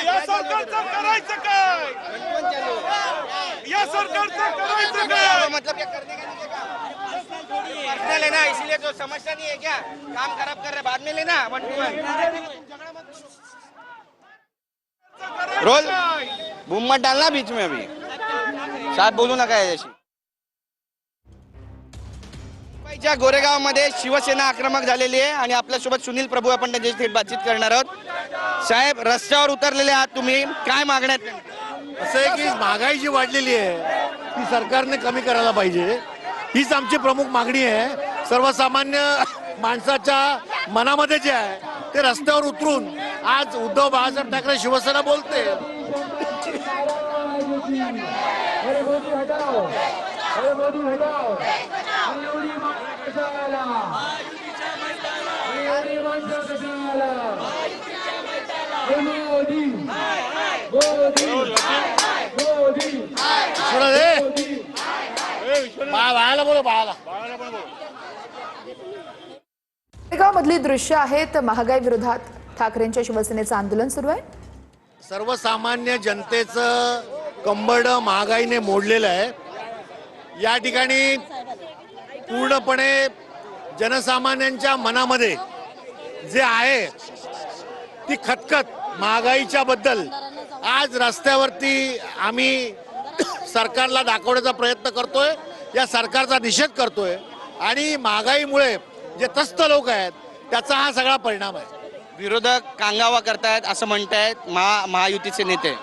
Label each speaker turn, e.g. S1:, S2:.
S1: या सरकारचं करायचं काय? या सरकारचं करायचं काय?
S2: मतलब क्या करने का नहीं देगा? पर्सनल है ना, इसीलिए तो समझता नहीं है क्या? काम खराब कर रहे बाद में लेना 1 to 1 रोल बूम मत डालना बीच में अभी साथ बोलू नका याच्याशी. मुंबईच्या गोरेगावमध्ये शिवसेना आक्रमक झालेली आहे आणि आपल्यासोबत सुनील प्रभू आपण त्यांच्याशी थेट बातचीत करणार आहोत. साहेब, रस्त्यावर उतरलेले आहात तुम्ही, काय मागण्यात?
S3: असं आहे की महागाई जी वाढलेली आहे ती सरकारने कमी करायला पाहिजे, हीच आमची प्रमुख मागणी आहे. सर्वसामान्य माणसाच्या मनामध्ये जे आहे ते रस्त्यावर उतरून आज उद्धव बाळासाहेब ठाकरे शिवसेना बोलते. बाळाला बोलो, बाळाला.
S4: गोरेगावमधली दृश्य आहेत. महागाई विरोधात ठाकरेंच्या शिवसेनेचं आंदोलन सुरू आहे.
S3: सर्वसामान्य जनतेचं कंबरड महागाईने मोडलेलं आहे. या ठिकाणी पूर्णपणे जनसामान्यांच्या मनामध्ये जे आहे ती खतखत महागाईच्या बद्दल आज रस्त्यावरती आम्ही सरकारला दाखवण्याचा प्रयत्न करतोय, या सरकारचा निषेध करतोय आणि महागाईमुळे जे त्रस्त लोक आहेत त्याचा हा सगळा परिणाम आहे.
S2: विरोधक कांगावा करतायत असं म्हणतायत महायुतीचे नेते.